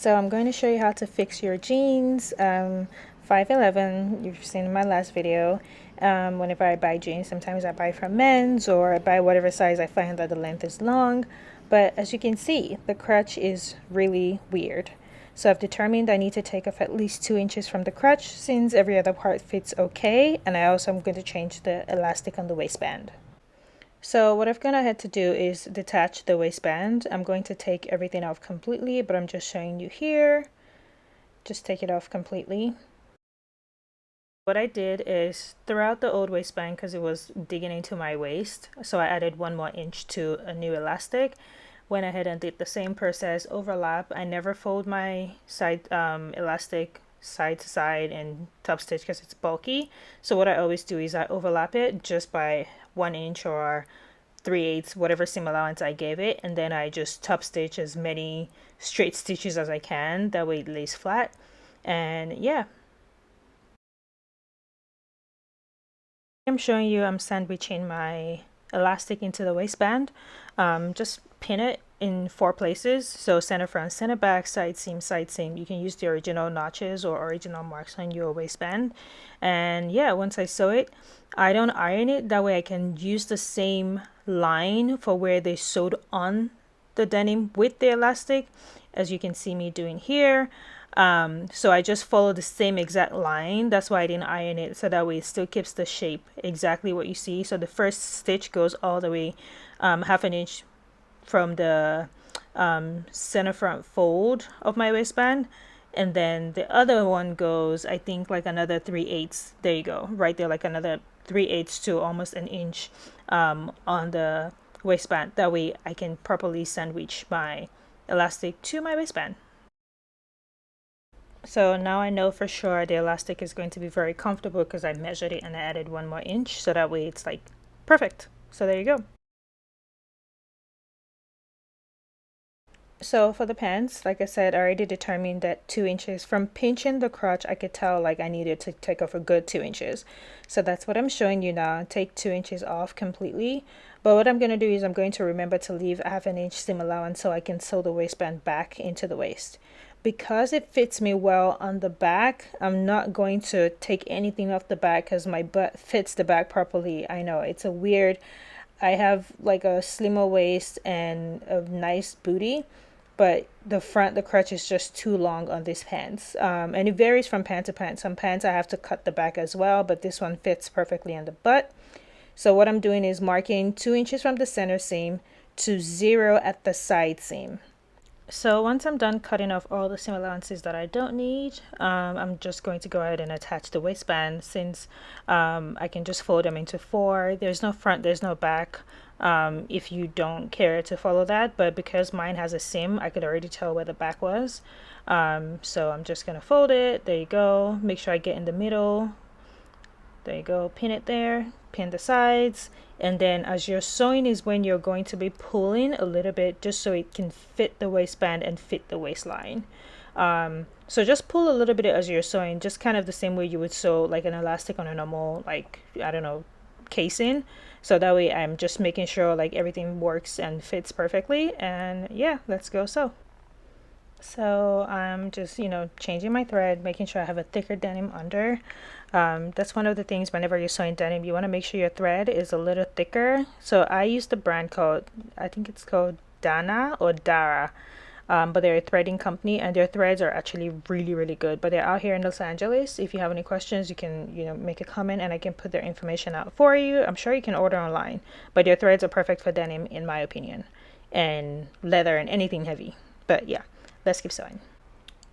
So I'm going to show you how to fix your jeans. 5'11", you've seen in my last video. Whenever I buy jeans, sometimes I buy from men's or I buy whatever size I find that the length is long. But as you can see, the crotch is really weird. So I've determined I need to take off at least 2 inches from the crotch since every other part fits okay. And I also am going to change the elastic on the waistband. So what I've gone ahead to do is detach the waistband. I'm going to take everything off completely, but I'm just showing you here. Just take it off completely. What I did is throughout the old waistband, because it was digging into my waist, so I added 1 more inch to a new elastic. Went ahead and did the same process, overlap. I never fold my side elastic side to side and top stitch because it's bulky. So what I always do is I overlap it just by 1 inch or 3/8, whatever seam allowance I gave it, and then I just top stitch as many straight stitches as I can. That way it lays flat. And yeah, I'm showing you I'm sandwiching my elastic into the waistband. Just pin it in 4 places, so center front, center back, side seam, side seam. You can use the original notches or original marks on your waistband. And yeah, once I sew it, I don't iron it, that way I can use the same line for where they sewed on the denim with the elastic, as you can see me doing here. So I just follow the same exact line. That's why I didn't iron it, so that way it still keeps the shape exactly what you see. So the first stitch goes all the way 1/2 inch from the center front fold of my waistband, and then the other one goes, I think, like another 3/8. There you go, right there, like another 3/8 to almost an inch on the waistband. That way I can properly sandwich my elastic to my waistband. So now I know for sure the elastic is going to be very comfortable because I measured it and I added 1 more inch, so that way it's like perfect. So there you go. So for the pants, like I said, I already determined that 2 inches. From pinching the crotch, I could tell like I needed to take off a good 2 inches. So that's what I'm showing you now. Take 2 inches off completely. But what I'm going to do is I'm going to remember to leave 1/2 inch seam allowance so I can sew the waistband back into the waist. Because it fits me well on the back, I'm not going to take anything off the back because my butt fits the back properly. I know it's a weird, I have like a slimmer waist and a nice booty, but the front, the crotch is just too long on these pants. And it varies from pant to pant. Some pants I have to cut the back as well, but this one fits perfectly on the butt. So what I'm doing is marking 2 inches from the center seam to 0 at the side seam. So once I'm done cutting off all the seam allowances that I don't need, I'm just going to go ahead and attach the waistband, since I can just fold them into 4. There's no front, there's no back, if you don't care to follow that, but because mine has a seam, I could already tell where the back was. So I'm just going to fold it. There you go. Make sure I get in the middle. There you go, pin it there, pin the sides, and then as you're sewing is when you're going to be pulling a little bit just so it can fit the waistband and fit the waistline. So just pull a little bit as you're sewing, just kind of the same way you would sew like an elastic on a normal, like, I don't know, casing. So that way I'm just making sure like everything works and fits perfectly, and yeah, let's go sew. So I'm just, changing my thread, making sure I have a thicker denim under. That's one of the things whenever you're sewing denim, you want to make sure your thread is a little thicker. So I use the brand called, I think it's called Dana or Dara, but they're a threading company and their threads are actually really, really good. But they're out here in Los Angeles. If you have any questions, you can, make a comment and I can put their information out for you. I'm sure you can order online, but their threads are perfect for denim in my opinion, and leather and anything heavy. But yeah, let's keep sewing.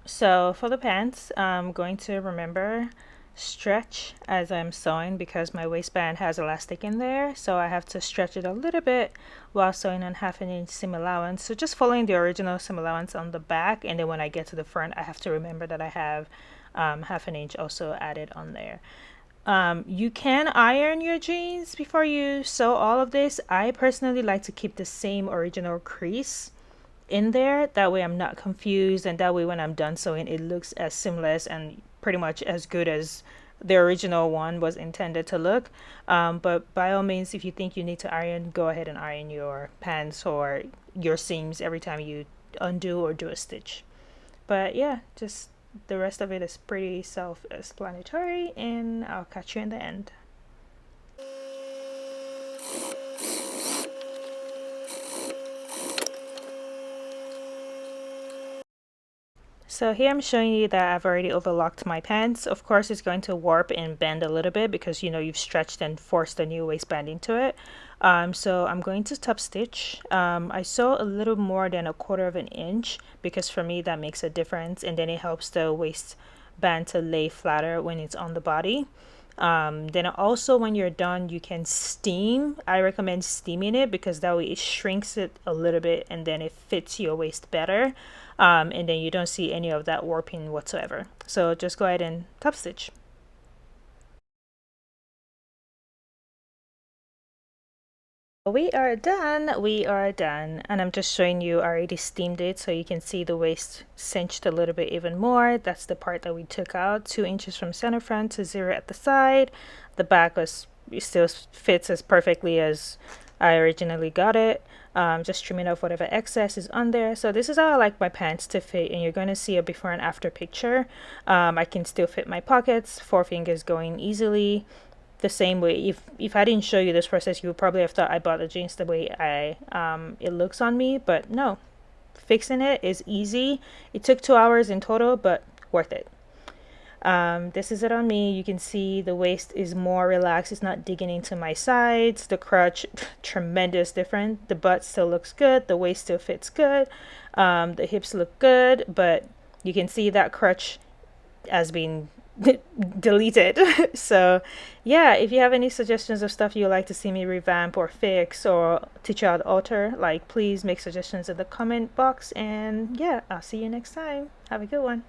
So for the pants, I'm going to remember stretch as I'm sewing because my waistband has elastic in there, so I have to stretch it a little bit while sewing on 1/2 inch seam allowance. So just following the original seam allowance on the back, and then when I get to the front I have to remember that I have 1/2 inch also added on there. You can iron your jeans before you sew all of this. I personally like to keep the same original crease in there, that way I'm not confused, and that way when I'm done sewing it looks as seamless and pretty much as good as the original one was intended to look. But by all means, if you think you need to iron, go ahead and iron your pants or your seams every time you undo or do a stitch. But yeah, just the rest of it is pretty self-explanatory, and I'll catch you in the end. So here I'm showing you that I've already overlocked my pants. Of course, it's going to warp and bend a little bit because you've stretched and forced a new waistband into it. So I'm going to top stitch. I sew a little more than 1/4 of an inch because for me that makes a difference, and then it helps the waistband to lay flatter when it's on the body. Then also when you're done, you can steam. I recommend steaming it because that way it shrinks it a little bit and then it fits your waist better. And then you don't see any of that warping whatsoever. So just go ahead and top stitch. We are done, and I'm just showing you I already steamed it so you can see the waist cinched a little bit even more. That's the part that we took out, 2 inches from center front to 0 at the side. The back still fits as perfectly as I originally got it. Just trimming off whatever excess is on there. So this is how I like my pants to fit, and you're going to see a before and after picture. I can still fit my pockets, 4 fingers going easily. The same way, if I didn't show you this process, you would probably have thought I bought the jeans the way it looks on me, but no, fixing it is easy. It took 2 hours in total, but worth it. This is it on me. You can see the waist is more relaxed. It's not digging into my sides. The crotch, tremendous difference. The butt still looks good. The waist still fits good. The hips look good, but you can see that crotch has been deleted. So yeah, if you have any suggestions of stuff you'd like to see me revamp or fix or teach you how to alter, like, please make suggestions in the comment box. And yeah, I'll see you next time. Have a good one.